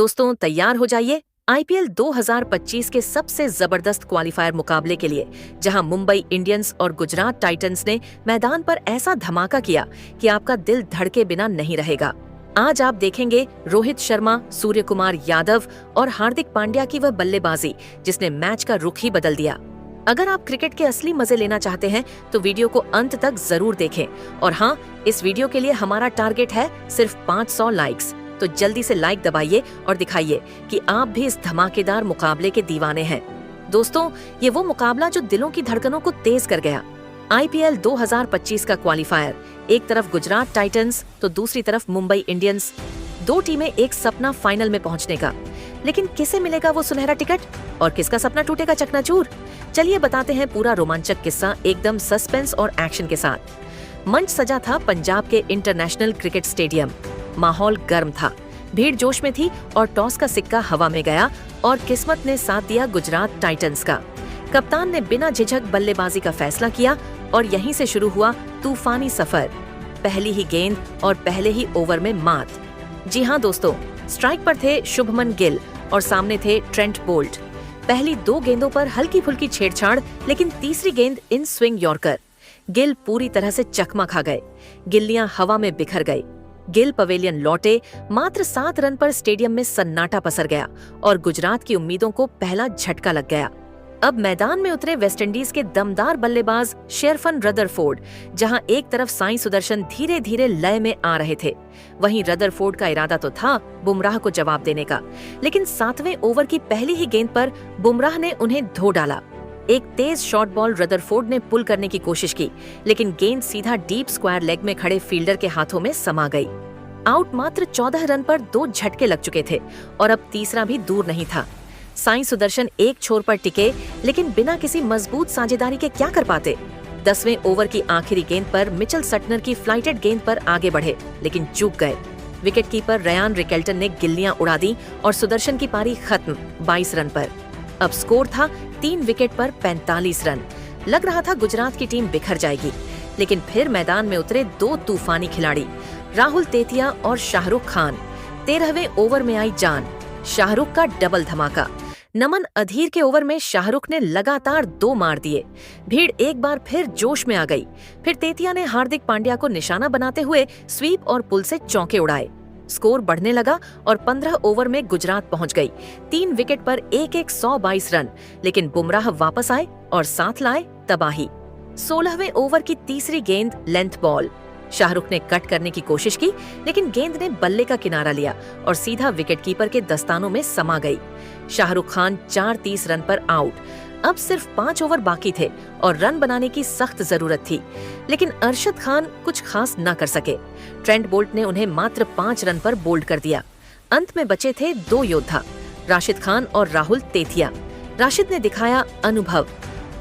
दोस्तों तैयार हो जाइए आईपीएल 2025 के सबसे जबरदस्त क्वालिफायर मुकाबले के लिए, जहां मुंबई इंडियंस और गुजरात टाइटंस ने मैदान पर ऐसा धमाका किया कि आपका दिल धड़के बिना नहीं रहेगा। आज आप देखेंगे रोहित शर्मा, सूर्य कुमार यादव और हार्दिक पांड्या की वह बल्लेबाजी जिसने मैच का रुख ही बदल दिया। अगर आप क्रिकेट के असली मजे लेना चाहते हैं तो वीडियो को अंत तक जरूर देखें। और हाँ, इस वीडियो के लिए हमारा टारगेट है सिर्फ 500 लाइक्स। तो जल्दी से लाइक दबाइए और दिखाइए कि आप भी इस धमाकेदार मुकाबले के दीवाने हैं। दोस्तों, ये वो मुकाबला जो दिलों की धड़कनों को तेज कर गया। आईपीएल 2025 का क्वालिफायर, एक तरफ गुजरात टाइटंस तो दूसरी तरफ मुंबई इंडियंस। दो टीमें, एक सपना फाइनल में पहुंचने का। लेकिन किसे मिलेगा वो सुनहरा टिकट और किसका सपना टूटेगा चकनाचूर? चलिए बताते हैं पूरा रोमांचक किस्सा एकदम सस्पेंस और एक्शन के साथ। मंच सजा था पंजाब के इंटरनेशनल क्रिकेट स्टेडियम। माहौल गर्म था, भीड़ जोश में थी और टॉस का सिक्का हवा में गया और किस्मत ने साथ दिया गुजरात टाइटंस का। कप्तान ने बिना झिझक बल्लेबाजी का फैसला किया और यहीं से शुरू हुआ तूफानी सफर। पहली ही गेंद और पहले ही ओवर में मात। जी हाँ दोस्तों, स्ट्राइक पर थे शुभमन गिल और सामने थे ट्रेंट बोल्ट। पहली दो गेंदों पर हल्की फुल्की छेड़छाड़, लेकिन तीसरी गेंद इन स्विंग यॉर्कर। गिल पूरी तरह से चकमा खा गए, गिल्लियां हवा में बिखर गई। गिल पवेलियन लौटे, मात्र 7 रन पर स्टेडियम में सन्नाटा पसर गया और गुजरात की उम्मीदों को पहला झटका लग गया। अब मैदान में उतरे वेस्टइंडीज के दमदार बल्लेबाज शेरफन रदरफोर्ड। जहां एक तरफ साई सुदर्शन धीरे धीरे लय में आ रहे थे, वहीं रदरफोर्ड का इरादा तो था बुमराह को जवाब देने का। लेकिन 7वें ओवर की पहली ही गेंद पर बुमराह ने उन्हें धो डाला। एक तेज शॉर्ट बॉल रदरफोर्ड ने पुल करने की कोशिश की, लेकिन गेंद सीधा डीप स्क्वायर लेग में खड़े फील्डर के हाथों में समा गई। आउट मात्र 14 रन पर 2 झटके लग चुके थे और अब तीसरा भी दूर नहीं था। साई सुदर्शन एक छोर पर टिके, लेकिन बिना किसी मजबूत साझेदारी के क्या कर पाते। 10वें ओवर की आखिरी गेंद पर मिचेल सटनर की फ्लाइटेड गेंद पर आगे बढ़े, लेकिन चूक गए। विकेटकीपर रयान रिकेल्टन ने गिल्लियां उड़ा दी और सुदर्शन की पारी खत्म 22 रन पर। अब स्कोर था 3 विकेट पर 45 रन। लग रहा था गुजरात की टीम बिखर जाएगी, लेकिन फिर मैदान में उतरे 2 तूफानी खिलाड़ी, राहुल तेतिया और शाहरुख खान। 13वें ओवर में आई जान, शाहरुख का डबल धमाका। नमन अधीर के ओवर में शाहरुख ने लगातार 2 मार दिए। भीड़ एक बार फिर जोश में आ गई। फिर तेतिया ने हार्दिक पांड्या को निशाना बनाते हुए स्वीप और पुल से चौके उड़ाए। स्कोर बढ़ने लगा और 15 ओवर में गुजरात पहुंच गई। 3 विकेट पर एक 122 रन, लेकिन बुमराह वापस आए और साथ लाए तबाही। 16वें ओवर की तीसरी गेंद लेंथ बॉल। शाहरुख ने कट करने की कोशिश की, लेकिन गेंद ने बल्ले का किनारा लिया और सीधा विकेटकीपर के दस्तानों में समा गई। शाहरुख खान 4-30 रन पर आउट। अब सिर्फ 5 ओवर बाकी थे और रन बनाने की सख्त जरूरत थी, लेकिन अरशद खान कुछ खास न कर सके। ट्रेंट बोल्ट ने उन्हें मात्र 5 रन पर बोल्ड कर दिया। अंत में बचे थे 2 योद्धा, राशिद खान और राहुल तेतिया। राशिद ने दिखाया अनुभव।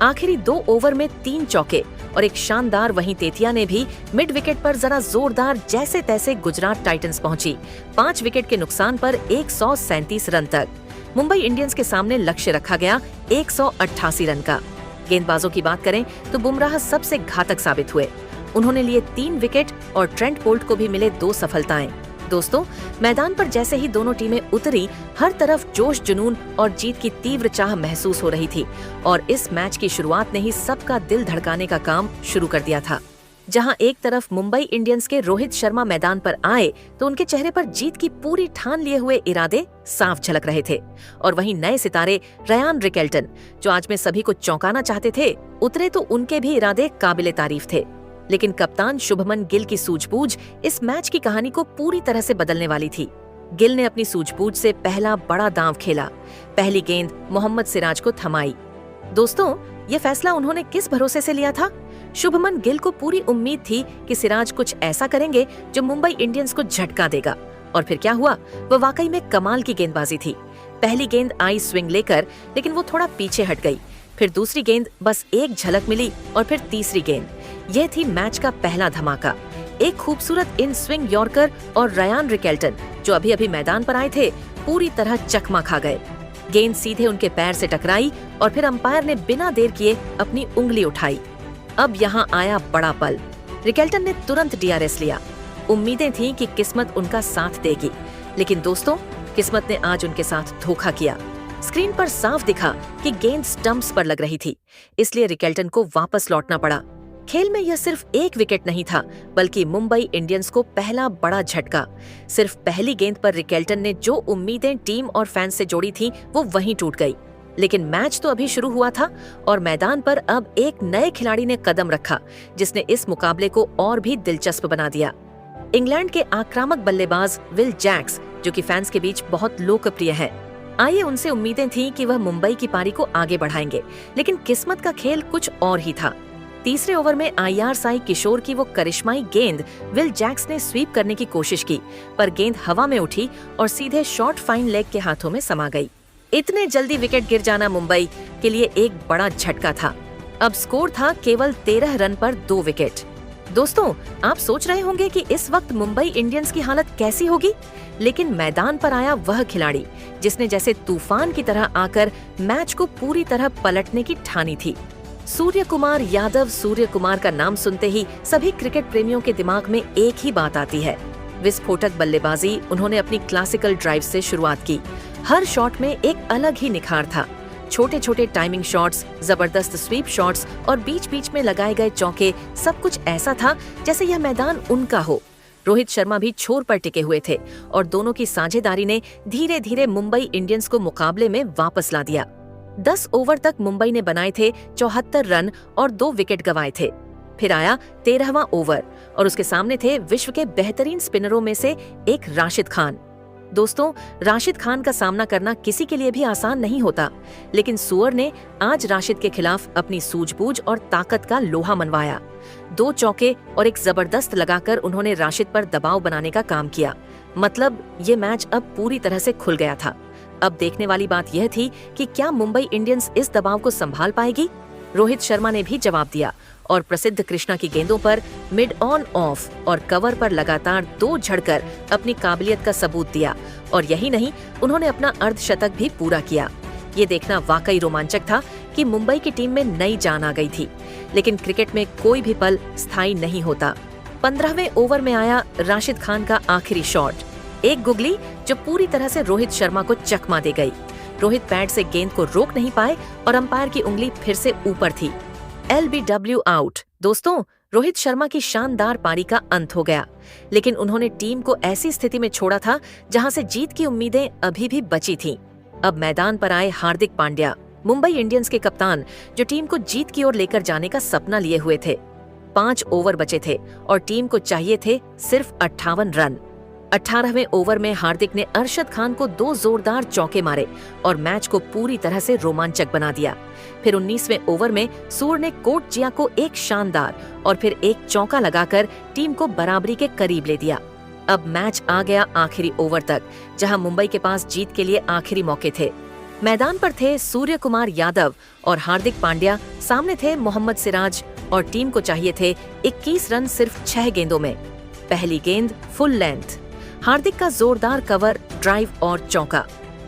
आखिरी 2 ओवर में 3 चौके और एक शानदार, वहीं तेतिया ने भी मिड विकेट पर जरा जोरदार जैसे तैसे गुजरात टाइटंस पहुंची 5 विकेट के नुकसान पर 137 रन तक। मुंबई इंडियंस के सामने लक्ष्य रखा गया 188 रन का। गेंदबाजों की बात करें तो बुमराह सबसे घातक साबित हुए। उन्होंने लिए 3 विकेट और ट्रेंट बोल्ट को भी मिले 2 सफलताएं। दोस्तों, मैदान पर जैसे ही दोनों टीमें उतरी, हर तरफ जोश, जुनून और जीत की तीव्र चाह महसूस हो रही थी और इस मैच की शुरुआत ने ही सबका दिल धड़काने का काम शुरू कर दिया था। जहां एक तरफ मुंबई इंडियंस के रोहित शर्मा मैदान पर आए तो उनके चेहरे पर जीत की पूरी ठान लिए हुए इरादे साफ झलक रहे थे, और वहीं नए सितारे रयान रिकेल्टन, जो आज में सभी को चौंकाना चाहते थे, उतरे तो उनके भी इरादे काबिले तारीफ थे। लेकिन कप्तान शुभमन गिल की सूझबूझ इस मैच की कहानी को पूरी तरह से बदलने वाली थी। गिल ने अपनी सूझबूझ से पहला बड़ा दांव खेला। पहली गेंद मोहम्मद सिराज को थमाई। दोस्तों, ये फैसला उन्होंने किस भरोसे से लिया था? शुभमन गिल को पूरी उम्मीद थी कि सिराज कुछ ऐसा करेंगे जो मुंबई इंडियंस को झटका देगा, और फिर क्या हुआ? वह वाकई में कमाल की गेंदबाजी थी। पहली गेंद आई स्विंग लेकर, लेकिन वो थोड़ा पीछे हट गई। फिर दूसरी गेंद बस एक झलक मिली और फिर तीसरी गेंद। यह थी मैच का पहला धमाका। एक खूबसूरत इन स्विंग यॉर्कर और रयान रिकेल्टन, जो अभी अभी मैदान पर आए थे, पूरी तरह चकमा खा गए। गेंद सीधे उनके पैर से टकराई और फिर अंपायर ने बिना देर किए अपनी उंगली उठाई। अब यहाँ आया बड़ा पल। रिकेल्टन ने तुरंत डीआरएस लिया। उम्मीदें थीं कि किस्मत उनका साथ देगी, लेकिन दोस्तों, किस्मत ने आज उनके साथ धोखा किया। स्क्रीन पर साफ दिखा कि गेंद स्टंप्स पर लग रही थी, इसलिए रिकेल्टन को वापस लौटना पड़ा। खेल में यह सिर्फ एक विकेट नहीं था, बल्कि मुंबई इंडियंस को पहला बड़ा झटका। सिर्फ पहली गेंद पर रिकेल्टन ने जो उम्मीदें टीम और फैंस से जोड़ी थीं, वो वहीं टूट गई। लेकिन मैच तो अभी शुरू हुआ था और मैदान पर अब एक नए खिलाड़ी ने कदम रखा, जिसने इस मुकाबले को और भी दिलचस्प बना दिया। इंग्लैंड के आक्रामक बल्लेबाज विल जैक्स, जो कि फैंस के बीच बहुत लोकप्रिय है। आइए, उनसे उम्मीदें थीं कि वह मुंबई की पारी को आगे बढ़ाएंगे, लेकिन किस्मत का खेल कुछ और ही था। तीसरे ओवर में आईआर साई किशोर की वो करिश्माई गेंद विल जैक्स ने स्वीप करने की कोशिश की, पर गेंद हवा में उठी और सीधे शॉर्ट फाइन लेग के हाथों में समा गई। इतने जल्दी विकेट गिर जाना मुंबई के लिए एक बड़ा झटका था। अब स्कोर था केवल 13 रन पर 2 विकेट। दोस्तों, आप सोच रहे होंगे कि इस वक्त मुंबई इंडियंस की हालत कैसी होगी, लेकिन मैदान पर आया वह खिलाड़ी जिसने जैसे तूफान की तरह आकर मैच को पूरी तरह पलटने की ठानी थी। सूर्य कुमार यादव। सूर्य कुमार का नाम सुनते ही सभी क्रिकेट प्रेमियों के दिमाग में एक ही बात आती है, विस्फोटक बल्लेबाजी। उन्होंने अपनी क्लासिकल ड्राइव से शुरुआत की। हर शॉट में एक अलग ही निखार था। छोटे छोटे टाइमिंग शॉट्स, जबरदस्त स्वीप शॉट्स और बीच बीच में लगाए गए चौके, सब कुछ ऐसा था जैसे यह मैदान उनका हो। रोहित शर्मा भी छोर पर टिके हुए थे और दोनों की साझेदारी ने धीरे धीरे मुंबई इंडियंस को मुकाबले में वापस ला दिया। 10 ओवर तक मुंबई ने बनाए थे 74 रन और 2 विकेट गंवाए थे। फिर आया 13वां ओवर और उसके सामने थे विश्व के बेहतरीन स्पिनरों में से एक राशिद खान। दोस्तों, राशिद खान का सामना करना किसी के लिए भी आसान नहीं होता, लेकिन सुअर ने आज राशिद के खिलाफ अपनी सूझबूझ और ताकत का लोहा मनवाया। 2 चौके और एक जबरदस्त लगाकर उन्होंने राशिद पर दबाव बनाने का काम किया। मतलब ये मैच अब पूरी तरह से खुल गया था। अब देखने वाली बात यह थी कि क्या मुंबई इंडियंस इस दबाव को संभाल पाएगी। रोहित शर्मा ने भी जवाब दिया और प्रसिद्ध कृष्णा की गेंदों पर मिड ऑन ऑफ और कवर पर लगातार 2 झड़कर अपनी काबिलियत का सबूत दिया। और यही नहीं, उन्होंने अपना अर्धशतक भी पूरा किया। ये देखना वाकई रोमांचक था कि मुंबई की टीम में नई जान आ गई थी। लेकिन क्रिकेट में कोई भी पल स्थायी नहीं होता। 15वें ओवर में आया राशिद खान का आखिरी शॉट, एक गुगली जो पूरी तरह से रोहित शर्मा को चकमा दे गई। रोहित पैड से गेंद को रोक नहीं पाए और अंपायर की उंगली फिर से ऊपर थी। LBW out. दोस्तों, रोहित शर्मा की शानदार पारी का अंत हो गया, लेकिन उन्होंने टीम को ऐसी स्थिति में छोड़ा था जहां से जीत की उम्मीदें अभी भी बची थीं। अब मैदान पर आए हार्दिक पांड्या, मुंबई इंडियंस के कप्तान, जो टीम को जीत की ओर लेकर जाने का सपना लिए हुए थे। 5 ओवर बचे थे और टीम को चाहिए थे सिर्फ 58 रन। 18वें ओवर में हार्दिक ने अरशद खान को 2 जोरदार चौके मारे और मैच को पूरी तरह से रोमांचक बना दिया। फिर 19वें ओवर में सूर ने कोटजिया को एक शानदार और फिर एक चौका लगाकर टीम को बराबरी के करीब ले दिया। अब मैच आ गया आखिरी ओवर तक, जहां मुंबई के पास जीत के लिए आखिरी मौके थे। मैदान पर थे सूर्य कुमार यादव और हार्दिक पांड्या, सामने थे मोहम्मद सिराज और टीम को चाहिए थे 21 रन सिर्फ 6 गेंदों में। पहली गेंद फुल लेंथ, हार्दिक का जोरदार कवर, ड्राइव और चौका।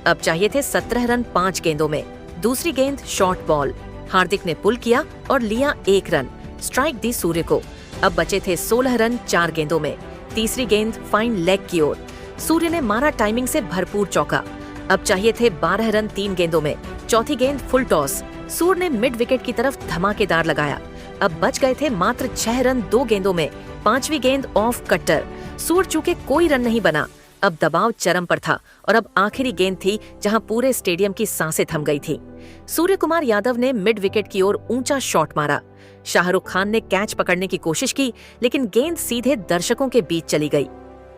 अब चाहिए थे 17 रन 5 गेंदों में। दूसरी गेंद शॉर्ट बॉल, हार्दिक ने पुल किया और लिया 1 रन, स्ट्राइक दी सूर्य को। अब बचे थे 16 रन 4 गेंदों में। तीसरी गेंद फाइन लेग की ओर, सूर्य ने मारा टाइमिंग से भरपूर चौका। अब चाहिए थे 12 रन 3 गेंदों में। चौथी गेंद फुल टॉस, सूर्य ने मिड विकेट की तरफ धमाकेदार लगाया। अब बच गए थे मात्र 6 रन 2 गेंदों में। पांचवी गेंद ऑफ कट्टर, सूर चूके कोई रन नहीं बना। अब दबाव चरम पर था और अब आखिरी गेंद थी जहां पूरे स्टेडियम की सांसें थम गई थी। सूर्य कुमार यादव ने मिड विकेट की ओर ऊंचा शॉट मारा। शाहरुख खान ने कैच पकड़ने की कोशिश की, लेकिन गेंद सीधे दर्शकों के बीच चली गई।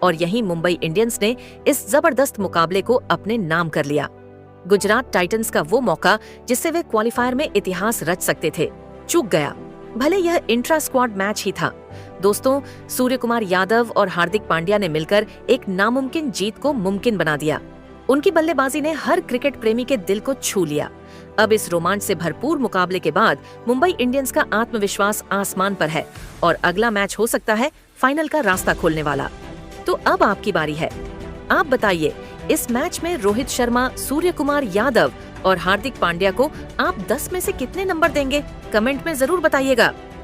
और यहीं मुंबई इंडियंस ने इस जबरदस्त मुकाबले को अपने नाम कर लिया। गुजरात टाइटंस का वो मौका जिससे वे क्वालिफायर में इतिहास रच सकते थे, चूक गया। भले यह इंट्रा स्क्वाड मैच ही था। दोस्तों, सूर्य कुमार यादव और हार्दिक पांड्या ने मिलकर एक नामुमकिन जीत को मुमकिन बना दिया। उनकी बल्लेबाजी ने हर क्रिकेट प्रेमी के दिल को छू लिया। अब इस रोमांच से भरपूर मुकाबले के बाद मुंबई इंडियंस का आत्मविश्वास आसमान पर है और अगला मैच हो सकता है फाइनल का रास्ता खोलने वाला। तो अब आपकी बारी है। आप बताइए, इस मैच में रोहित शर्मा, सूर्य कुमार यादव और हार्दिक पांड्या को आप 10 में से कितने नंबर देंगे? कमेंट में जरूर बताइएगा।